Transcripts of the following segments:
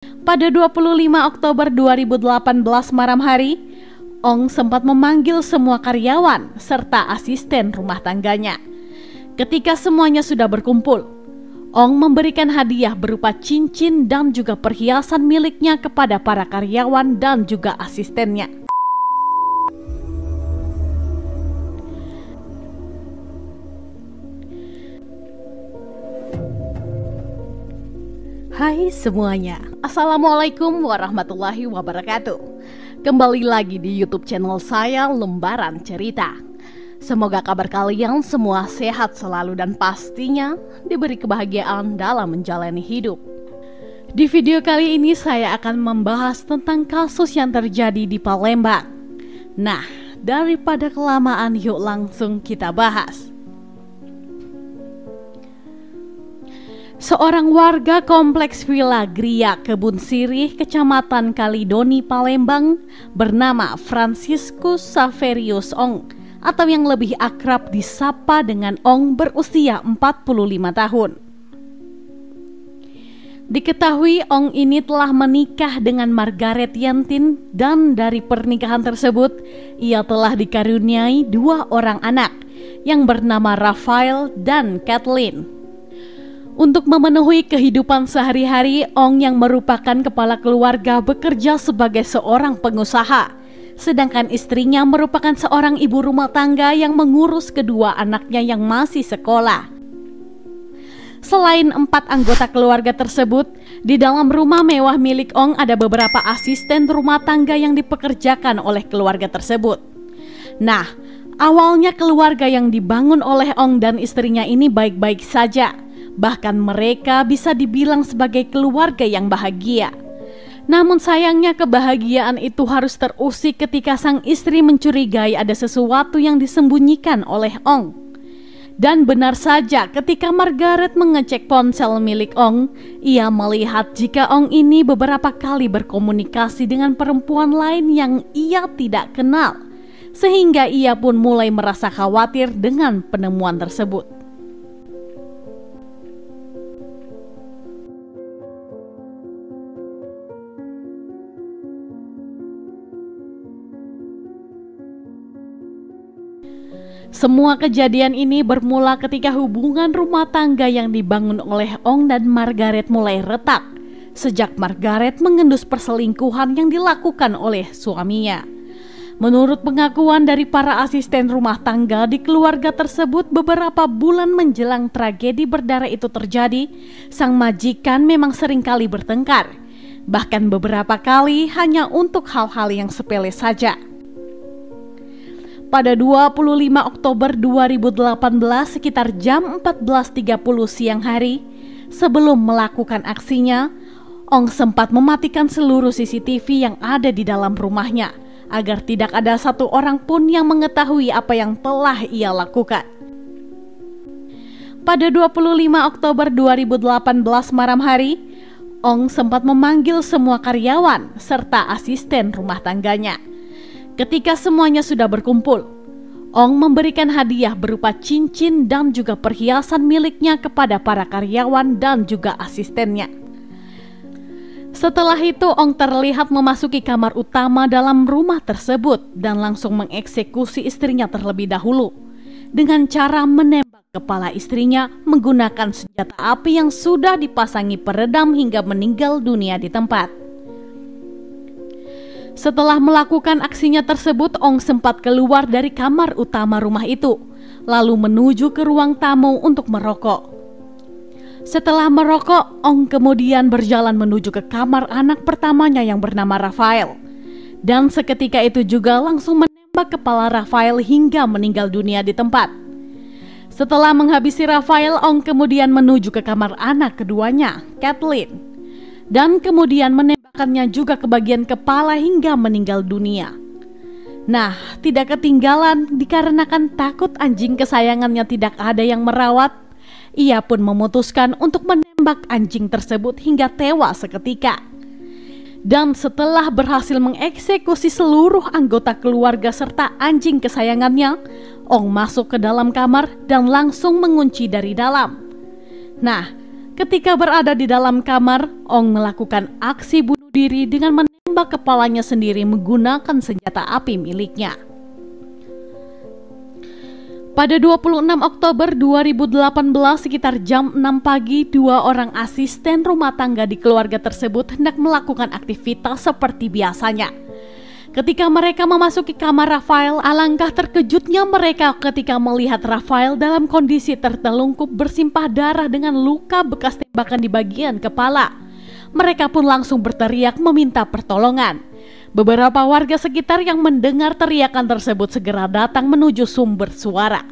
Pada 25 Oktober 2018 malam hari, Ong sempat memanggil semua karyawan serta asisten rumah tangganya. Ketika semuanya sudah berkumpul, Ong memberikan hadiah berupa cincin dan juga perhiasan miliknya kepada para karyawan dan juga asistennya. Hai semuanya, Assalamualaikum warahmatullahi wabarakatuh. Kembali lagi di YouTube channel saya, Lembaran Cerita. Semoga kabar kalian semua sehat selalu dan pastinya diberi kebahagiaan dalam menjalani hidup. Di video kali ini saya akan membahas tentang kasus yang terjadi di Palembang. Nah, daripada kelamaan yuk langsung kita bahas. Seorang warga kompleks Villa Gria Kebun Sirih, Kecamatan Kalidoni, Palembang bernama Franciscus Saverius Ong atau yang lebih akrab disapa dengan Ong berusia 45 tahun. Diketahui Ong ini telah menikah dengan Margaret Yantin dan dari pernikahan tersebut ia telah dikaruniai 2 orang anak yang bernama Rafael dan Kathleen. Untuk memenuhi kehidupan sehari-hari, Ong yang merupakan kepala keluarga bekerja sebagai seorang pengusaha, sedangkan istrinya merupakan seorang ibu rumah tangga yang mengurus kedua anaknya yang masih sekolah. Selain 4 anggota keluarga tersebut, di dalam rumah mewah milik Ong ada beberapa asisten rumah tangga yang dipekerjakan oleh keluarga tersebut. Nah, awalnya keluarga yang dibangun oleh Ong dan istrinya ini baik-baik saja. Bahkan mereka bisa dibilang sebagai keluarga yang bahagia. Namun sayangnya kebahagiaan itu harus terusik ketika sang istri mencurigai ada sesuatu yang disembunyikan oleh Ong. Dan benar saja ketika Margaret mengecek ponsel milik Ong, ia melihat jika Ong ini beberapa kali berkomunikasi dengan perempuan lain yang ia tidak kenal. Sehingga ia pun mulai merasa khawatir dengan penemuan tersebut. Semua kejadian ini bermula ketika hubungan rumah tangga yang dibangun oleh Ong dan Margaret mulai retak sejak Margaret mengendus perselingkuhan yang dilakukan oleh suaminya. Menurut pengakuan dari para asisten rumah tangga di keluarga tersebut, beberapa bulan menjelang tragedi berdarah itu terjadi, sang majikan memang seringkali bertengkar, bahkan beberapa kali hanya untuk hal-hal yang sepele saja. Pada 25 Oktober 2018 sekitar jam 14.30 siang hari, sebelum melakukan aksinya, Ong sempat mematikan seluruh CCTV yang ada di dalam rumahnya agar tidak ada satu orang pun yang mengetahui apa yang telah ia lakukan. Pada 25 Oktober 2018 malam hari, Ong sempat memanggil semua karyawan serta asisten rumah tangganya. Ketika semuanya sudah berkumpul, Ong memberikan hadiah berupa cincin dan juga perhiasan miliknya kepada para karyawan dan juga asistennya. Setelah itu Ong terlihat memasuki kamar utama dalam rumah tersebut dan langsung mengeksekusi istrinya terlebih dahulu dengan cara menembak kepala istrinya menggunakan senjata api yang sudah dipasangi peredam hingga meninggal dunia di tempat. Setelah melakukan aksinya tersebut, Ong sempat keluar dari kamar utama rumah itu, lalu menuju ke ruang tamu untuk merokok. Setelah merokok, Ong kemudian berjalan menuju ke kamar anak pertamanya yang bernama Rafael. Dan seketika itu juga langsung menembak kepala Rafael hingga meninggal dunia di tempat. Setelah menghabisi Rafael, Ong kemudian menuju ke kamar anak keduanya, Kathleen. Dan kemudian menembakkannya juga ke bagian kepala hingga meninggal dunia. Nah, tidak ketinggalan dikarenakan takut anjing kesayangannya tidak ada yang merawat, ia pun memutuskan untuk menembak anjing tersebut hingga tewas seketika. Dan setelah berhasil mengeksekusi seluruh anggota keluarga serta anjing kesayangannya, Ong masuk ke dalam kamar dan langsung mengunci dari dalam. Nah, Ketika berada di dalam kamar, Ong melakukan aksi bunuh diri dengan menembak kepalanya sendiri menggunakan senjata api miliknya. Pada 26 Oktober 2018 sekitar jam 6 pagi, 2 orang asisten rumah tangga di keluarga tersebut hendak melakukan aktivitas seperti biasanya. Ketika mereka memasuki kamar Rafael, alangkah terkejutnya mereka ketika melihat Rafael dalam kondisi tertelungkup bersimpah darah dengan luka bekas tembakan di bagian kepala. Mereka pun langsung berteriak meminta pertolongan. Beberapa warga sekitar yang mendengar teriakan tersebut segera datang menuju sumber suara.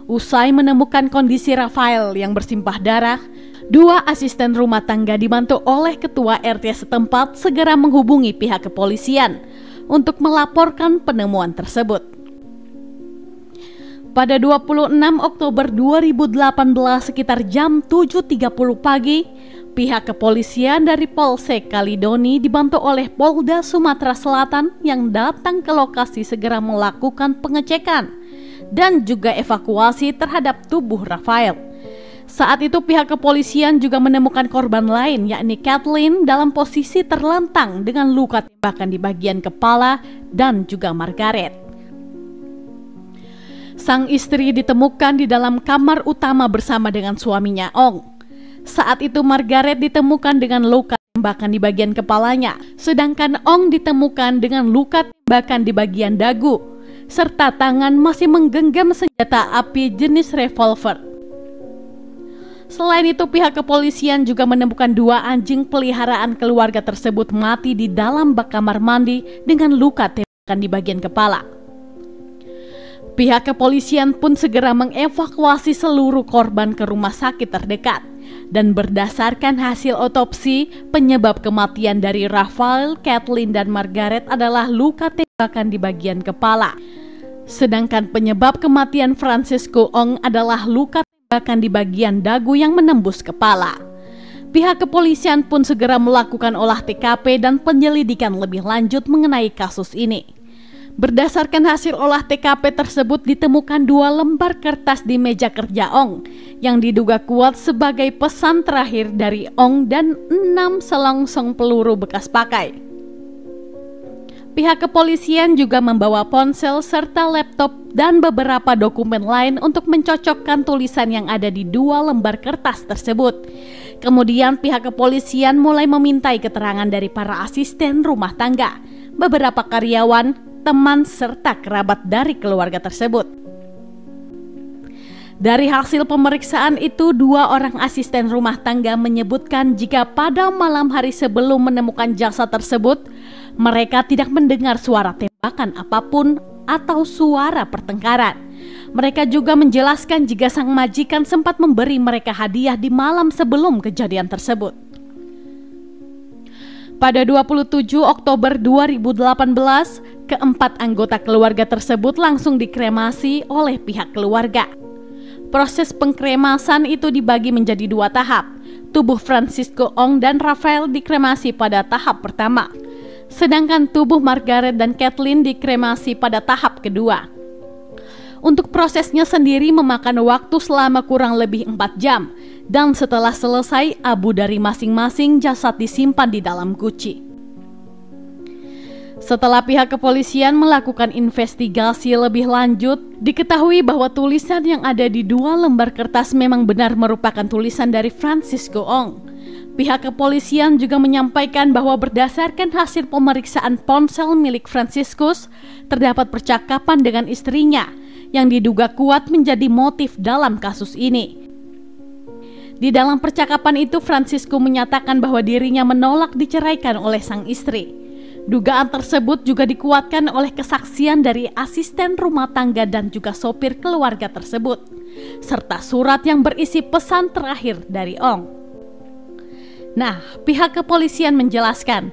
Usai menemukan kondisi Rafael yang bersimpah darah, 2 asisten rumah tangga dibantu oleh ketua RT setempat segera menghubungi pihak kepolisian untuk melaporkan penemuan tersebut. Pada 26 Oktober 2018 sekitar jam 7.30 pagi, pihak kepolisian dari Polsek Kalidoni dibantu oleh Polda Sumatera Selatan yang datang ke lokasi segera melakukan pengecekan dan juga evakuasi terhadap tubuh Rafael. Saat itu pihak kepolisian juga menemukan korban lain yakni Kathleen dalam posisi terlentang dengan luka tembakan di bagian kepala dan juga Margaret. Sang istri ditemukan di dalam kamar utama bersama dengan suaminya Ong. Saat itu Margaret ditemukan dengan luka tembakan di bagian kepalanya, sedangkan Ong ditemukan dengan luka tembakan di bagian dagu, serta tangan masih menggenggam senjata api jenis revolver. Selain itu pihak kepolisian juga menemukan 2 anjing peliharaan keluarga tersebut mati di dalam bak kamar mandi dengan luka tembakan di bagian kepala. Pihak kepolisian pun segera mengevakuasi seluruh korban ke rumah sakit terdekat. Dan berdasarkan hasil otopsi, penyebab kematian dari Rafael, Kathleen, dan Margaret adalah luka tembakan di bagian kepala. Sedangkan penyebab kematian Francisco Ong adalah luka tembakan di bagian dagu yang menembus kepala. Pihak kepolisian pun segera melakukan olah TKP dan penyelidikan lebih lanjut mengenai kasus ini. Berdasarkan hasil olah TKP tersebut ditemukan 2 lembar kertas di meja kerja Ong yang diduga kuat sebagai pesan terakhir dari Ong dan 6 selongsong peluru bekas pakai. Pihak kepolisian juga membawa ponsel serta laptop dan beberapa dokumen lain untuk mencocokkan tulisan yang ada di 2 lembar kertas tersebut. Kemudian pihak kepolisian mulai memintai keterangan dari para asisten rumah tangga, beberapa karyawan, teman serta kerabat dari keluarga tersebut. Dari hasil pemeriksaan itu, 2 orang asisten rumah tangga menyebutkan jika pada malam hari sebelum menemukan jasad tersebut, mereka tidak mendengar suara tembakan apapun atau suara pertengkaran. Mereka juga menjelaskan jika sang majikan sempat memberi mereka hadiah di malam sebelum kejadian tersebut. Pada 27 Oktober 2018, keempat anggota keluarga tersebut langsung dikremasi oleh pihak keluarga. Proses pengkremasan itu dibagi menjadi 2 tahap. Tubuh Francisco Ong dan Rafael dikremasi pada tahap pertama, sedangkan tubuh Margaret dan Kathleen dikremasi pada tahap kedua. Untuk prosesnya sendiri memakan waktu selama kurang lebih 4 jam. Dan setelah selesai, abu dari masing-masing jasad disimpan di dalam guci. Setelah pihak kepolisian melakukan investigasi lebih lanjut, diketahui bahwa tulisan yang ada di 2 lembar kertas memang benar merupakan tulisan dari Francisco Ong. Pihak kepolisian juga menyampaikan bahwa berdasarkan hasil pemeriksaan ponsel milik Franciscus, terdapat percakapan dengan istrinya yang diduga kuat menjadi motif dalam kasus ini. Di dalam percakapan itu, Francisco menyatakan bahwa dirinya menolak diceraikan oleh sang istri. Dugaan tersebut juga dikuatkan oleh kesaksian dari asisten rumah tangga dan juga sopir keluarga tersebut, serta surat yang berisi pesan terakhir dari Ong. Nah, pihak kepolisian menjelaskan,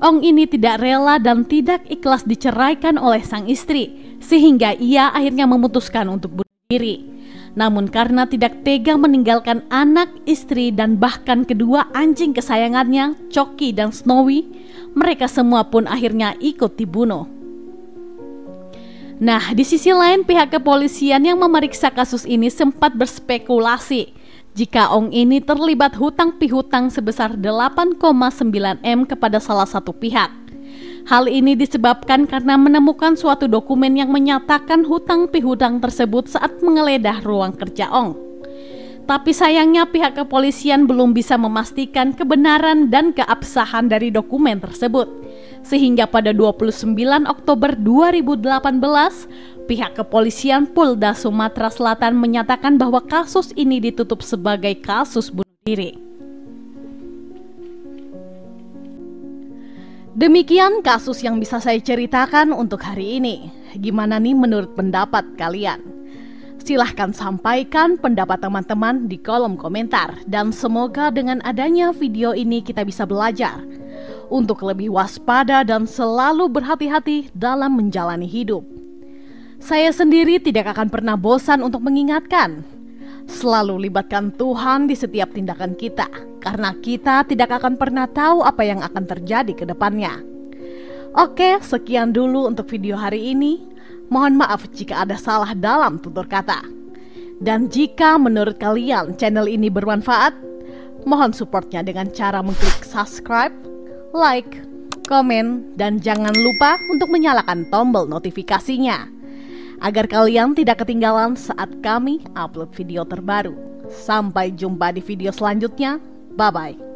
Ong ini tidak rela dan tidak ikhlas diceraikan oleh sang istri, sehingga ia akhirnya memutuskan untuk bunuh diri. Namun karena tidak tega meninggalkan anak, istri, dan bahkan kedua anjing kesayangannya, Coki dan Snowy, mereka semua pun akhirnya ikut dibunuh. Nah, di sisi lain pihak kepolisian yang memeriksa kasus ini sempat berspekulasi jika Ong ini terlibat hutang pihutang sebesar 8,9 M kepada salah satu pihak. Hal ini disebabkan karena menemukan suatu dokumen yang menyatakan hutang pihutang tersebut saat menggeledah ruang kerja Ong. Tapi sayangnya pihak kepolisian belum bisa memastikan kebenaran dan keabsahan dari dokumen tersebut. Sehingga pada 29 Oktober 2018, pihak kepolisian Polda Sumatera Selatan menyatakan bahwa kasus ini ditutup sebagai kasus bunuh diri. Demikian kasus yang bisa saya ceritakan untuk hari ini. Gimana nih menurut pendapat kalian? Silahkan sampaikan pendapat teman-teman di kolom komentar. Dan semoga dengan adanya video ini kita bisa belajar untuk lebih waspada dan selalu berhati-hati dalam menjalani hidup. Saya sendiri tidak akan pernah bosan untuk mengingatkan, selalu libatkan Tuhan di setiap tindakan kita, karena kita tidak akan pernah tahu apa yang akan terjadi ke depannya. Oke, sekian dulu untuk video hari ini. Mohon maaf jika ada salah dalam tutur kata. Dan jika menurut kalian channel ini bermanfaat, mohon supportnya dengan cara mengklik subscribe, like, komen, dan jangan lupa untuk menyalakan tombol notifikasinya agar kalian tidak ketinggalan saat kami upload video terbaru. Sampai jumpa di video selanjutnya. Bye-bye.